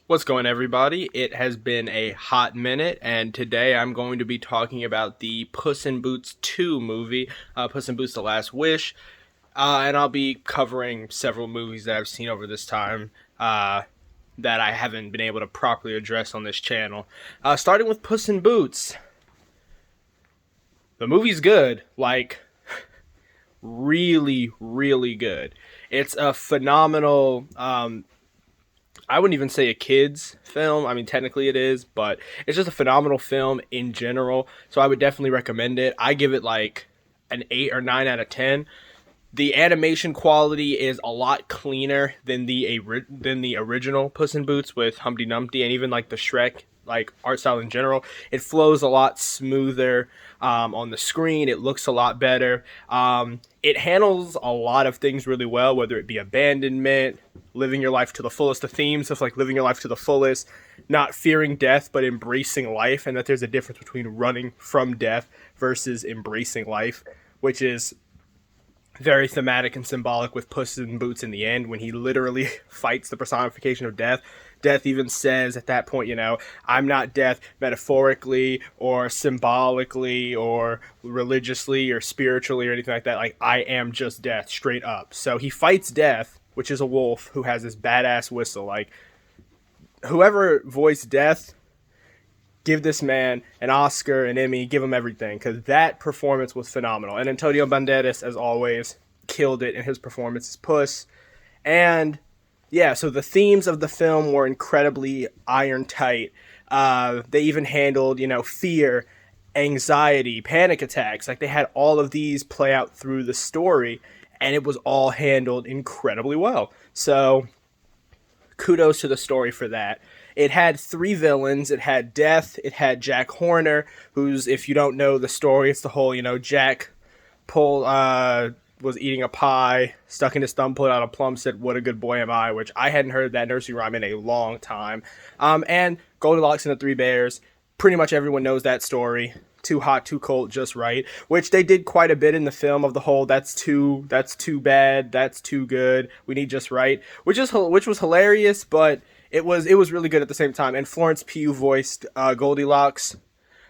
What's going, everybody? It has been a hot minute, and today I'm going to be talking about the Puss in Boots 2 movie, Puss in Boots: The Last Wish, and I'll be covering several movies that I've seen over this time that I haven't been able to properly address on this channel. Starting with Puss in Boots, the movie's good, like really, really good. It's a phenomenal I wouldn't even say a kid's film. I mean, technically it is, but it's just a phenomenal film in general. So I would definitely recommend it. I give it like an 8 or 9 out of 10. The animation quality is a lot cleaner than the original Puss in Boots with Humpty Dumpty, and even like the Shrek like art style in general. It flows a lot smoother on the screen. It looks a lot better. It handles a lot of things really well, whether it be abandonment, living your life to the fullest. The themes of like living your life to the fullest, not fearing death but embracing life, and that there's a difference between running from death versus embracing life, which is very thematic and symbolic with Puss in Boots in the end when he literally fights the personification of death. Death even says at that point, I'm not death metaphorically or symbolically or religiously or spiritually or anything like that. Like, I am just death, straight up. So he fights death, which is a wolf who has this badass whistle. Like, whoever voiced death, give this man an Oscar, an Emmy, give him everything, because that performance was phenomenal. And Antonio Banderas, as always, killed it in his performance as Puss. And yeah, so the themes of the film were incredibly iron tight. They even handled, fear, anxiety, panic attacks. Like, they had all of these play out through the story, and it was all handled incredibly well. So kudos to the story for that. It had three villains. It had Death. It had Jack Horner, who's, if you don't know the story, it's the whole, Jack was eating a pie, stuck in his thumb, pulled out a plum, said, "What a good boy am I," which I hadn't heard that nursery rhyme in a long time. And Goldilocks and the Three Bears. Pretty much everyone knows that story. Too hot, too cold, just right. Which they did quite a bit in the film of the whole that's too bad, that's too good. We need just right, which was hilarious, but it was really good at the same time. And Florence Pugh voiced Goldilocks.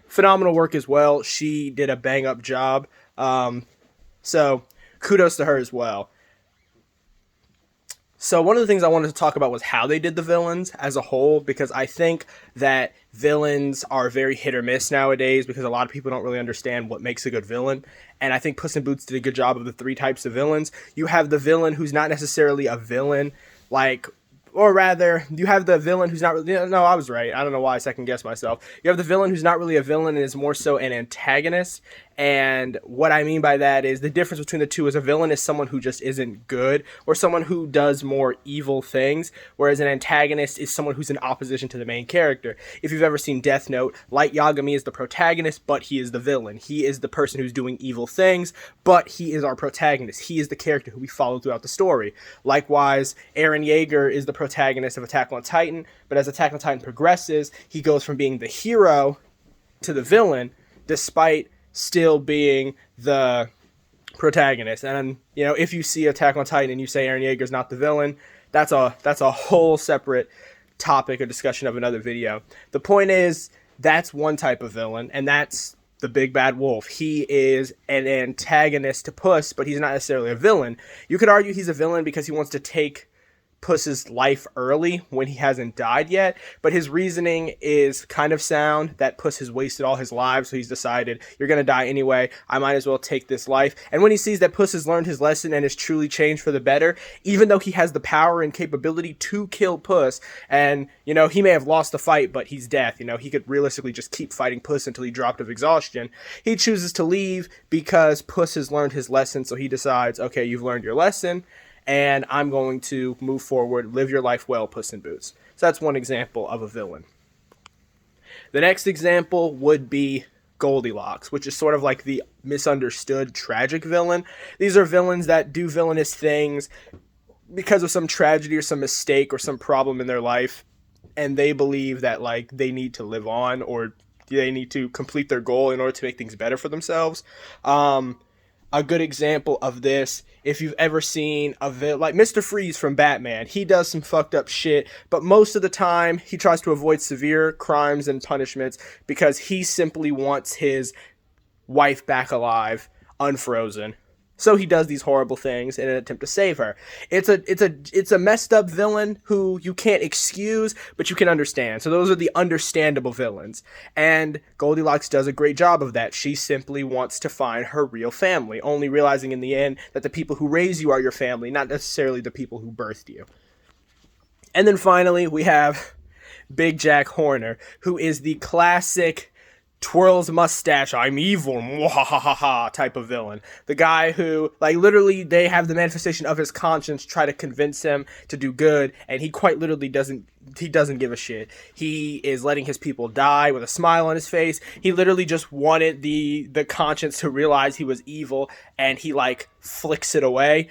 Phenomenal work as well. She did a bang up job. So kudos to her as well. So one of the things I wanted to talk about was how they did the villains as a whole, because I think that villains are very hit or miss nowadays because a lot of people don't really understand what makes a good villain. And I think Puss in Boots did a good job of the three types of villains. You have the villain who's not necessarily a villain, like, or rather, you have the villain who's not really. No, I was right. I don't know why I second guessed myself. You have the villain who's not really a villain and is more so an antagonist. And what I mean by that is the difference between the two is a villain is someone who just isn't good or someone who does more evil things, whereas an antagonist is someone who's in opposition to the main character. If you've ever seen Death Note, Light Yagami is the protagonist, but he is the villain. He is the person who's doing evil things, but he is our protagonist. He is the character who we follow throughout the story. Likewise, Eren Yeager is the protagonist of Attack on Titan, but as Attack on Titan progresses, he goes from being the hero to the villain, despite still being the protagonist. And if you see Attack on Titan and you say Eren Yeager's not the villain, that's a whole separate topic or discussion of another video. The point is, that's one type of villain, and that's the big bad wolf. He is an antagonist to Puss, but he's not necessarily a villain. You could argue he's a villain because he wants to take Puss's life early when he hasn't died yet, but his reasoning is kind of sound that Puss has wasted all his lives, so he's decided, you're going to die anyway, I might as well take this life. And when he sees that Puss has learned his lesson and has truly changed for the better, even though he has the power and capability to kill Puss, and, he may have lost the fight, but he's death, he could realistically just keep fighting Puss until he dropped of exhaustion, he chooses to leave because Puss has learned his lesson, so he decides, okay, you've learned your lesson, and I'm going to move forward, live your life well, Puss in Boots. So that's one example of a villain. The next example would be Goldilocks, which is sort of like the misunderstood tragic villain. These are villains that do villainous things because of some tragedy or some mistake or some problem in their life, and they believe that like they need to live on or they need to complete their goal in order to make things better for themselves. a good example of this. If you've ever seen like Mr. Freeze from Batman, he does some fucked up shit, but most of the time he tries to avoid severe crimes and punishments because he simply wants his wife back alive, unfrozen. So he does these horrible things in an attempt to save her. It's a messed up villain who you can't excuse, but you can understand. So those are the understandable villains. And Goldilocks does a great job of that. She simply wants to find her real family, only realizing in the end that the people who raise you are your family, not necessarily the people who birthed you. And then finally, we have Big Jack Horner, who is the classic twirls mustache, I'm evil, mwahaha type of villain. The guy who, like, literally they have the manifestation of his conscience try to convince him to do good, and he quite literally doesn't give a shit. He is letting his people die with a smile on his face. He literally just wanted the conscience to realize he was evil, and he like flicks it away.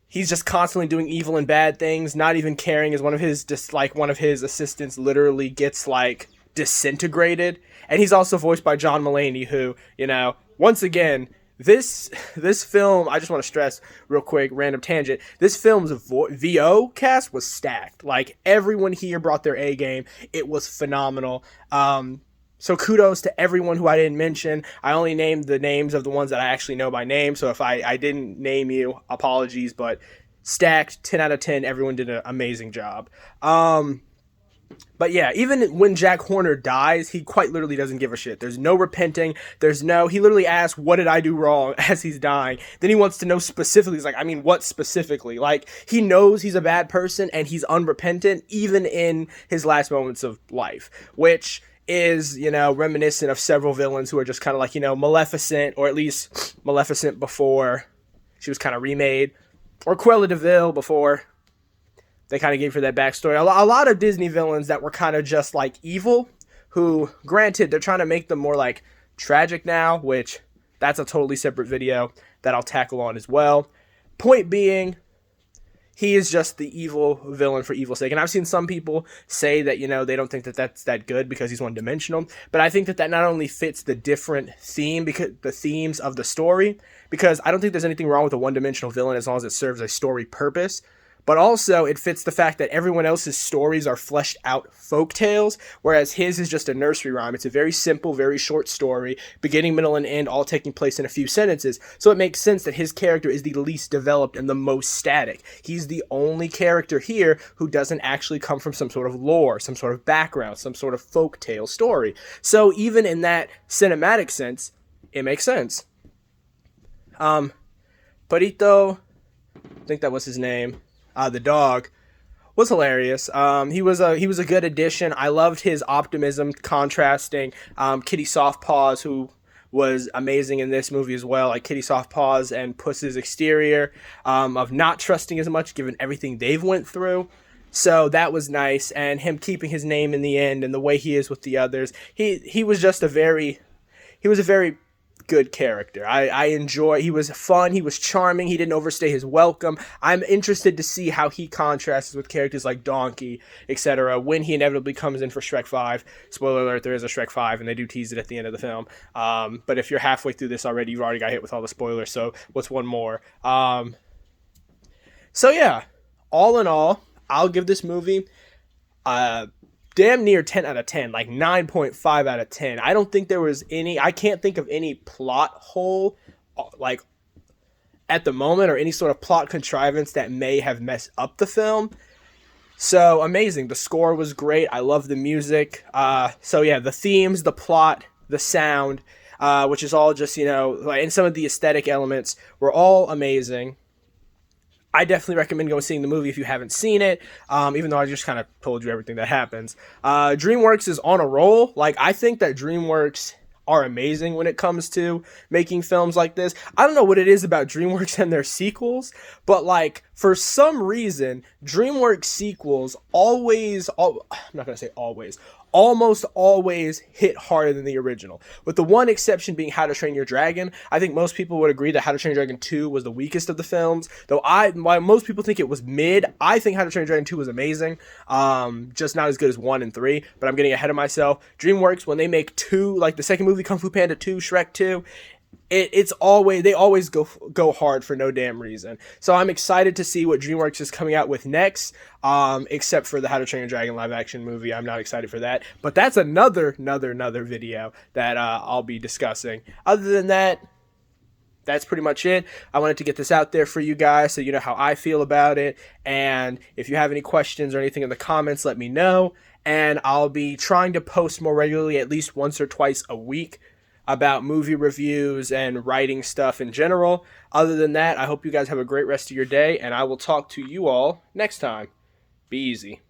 He's just constantly doing evil and bad things, not even caring as one of his assistants literally gets like disintegrated. And he's also voiced by John Mulaney, who, you know, once again, this film, I just want to stress real quick, random tangent, this film's VO cast was stacked. Like, everyone here brought their A game. It was phenomenal. So kudos to everyone who I didn't mention. I only named the names of the ones that I actually know by name, so if I didn't name you, apologies, but stacked, 10 out of 10, everyone did an amazing job. But yeah, even when Jack Horner dies, he quite literally doesn't give a shit. There's no repenting. He literally asks, what did I do wrong as he's dying? Then he wants to know specifically. He's like, I mean, what specifically? Like, he knows he's a bad person and he's unrepentant even in his last moments of life, which is, you know, reminiscent of several villains who are just kind of like, you know, Maleficent, or at least Maleficent before she was kind of remade, or Cruella de Vil before they kind of gave her that backstory. A lot of Disney villains that were kind of just like evil, who, granted, they're trying to make them more like tragic now, which that's a totally separate video that I'll tackle on as well. Point being, he is just the evil villain for evil's sake. And I've seen some people say that, you know, they don't think that that's that good because he's one-dimensional. But I think that that not only fits the different theme, because the themes of the story, because I don't think there's anything wrong with a one-dimensional villain as long as it serves a story purpose. But also, it fits the fact that everyone else's stories are fleshed out folk tales, whereas his is just a nursery rhyme. It's a very simple, very short story, beginning, middle, and end, all taking place in a few sentences. So it makes sense that his character is the least developed and the most static. He's the only character here who doesn't actually come from some sort of lore, some sort of background, some sort of folk tale story. So even in that cinematic sense, it makes sense. Perito, I think that was his name. The dog was hilarious. He was a good addition. I loved his optimism contrasting Kitty Softpaws, who was amazing in this movie as well. Like Kitty Softpaws and Puss's exterior of not trusting as much given everything they've went through. So that was nice, and him keeping his name in the end and the way he is with the others. He was a very good character. I enjoy. He was fun. He was charming. He didn't overstay his welcome. I'm interested to see how he contrasts with characters like Donkey, etc. when he inevitably comes in for Shrek 5. Spoiler alert, there is a Shrek 5, and they do tease it at the end of the film. But if you're halfway through this already, you've already got hit with all the spoilers, so what's one more? So yeah, all in all, I'll give this movie damn near 10 out of 10, like 9.5 out of 10. I don't think there was I can't think of any plot hole, like, at the moment, or any sort of plot contrivance that may have messed up the film. So, amazing. The score was great. I love the music. So yeah, the themes, the plot, the sound, which is all just, you know, and some of the aesthetic elements were all amazing. I definitely recommend going seeing the movie if you haven't seen it, even though I just kind of told you everything that happens. DreamWorks is on a roll. Like, I think that DreamWorks are amazing when it comes to making films like this. I don't know what it is about DreamWorks and their sequels, but like, for some reason, DreamWorks sequels I'm not going to say always, almost always hit harder than the original, with the one exception being How to Train Your Dragon. I think most people would agree that How to Train Your Dragon 2 was the weakest of the films, though while most people think it was mid, I think How to Train Your Dragon 2 was amazing, just not as good as 1 and 3, but I'm getting ahead of myself. DreamWorks, when they make 2, like the second movie, Kung Fu Panda 2, Shrek 2, it's always, they always go hard for no damn reason. So I'm excited to see what DreamWorks is coming out with next. Except for the How to Train Your Dragon live action movie, I'm not excited for that. But that's another video that I'll be discussing. Other than that, that's pretty much it. I wanted to get this out there for you guys so you know how I feel about it. And if you have any questions or anything in the comments, let me know. And I'll be trying to post more regularly, at least once or twice a week, about movie reviews and writing stuff in general. Other than that, I hope you guys have a great rest of your day, and I will talk to you all next time. Be easy.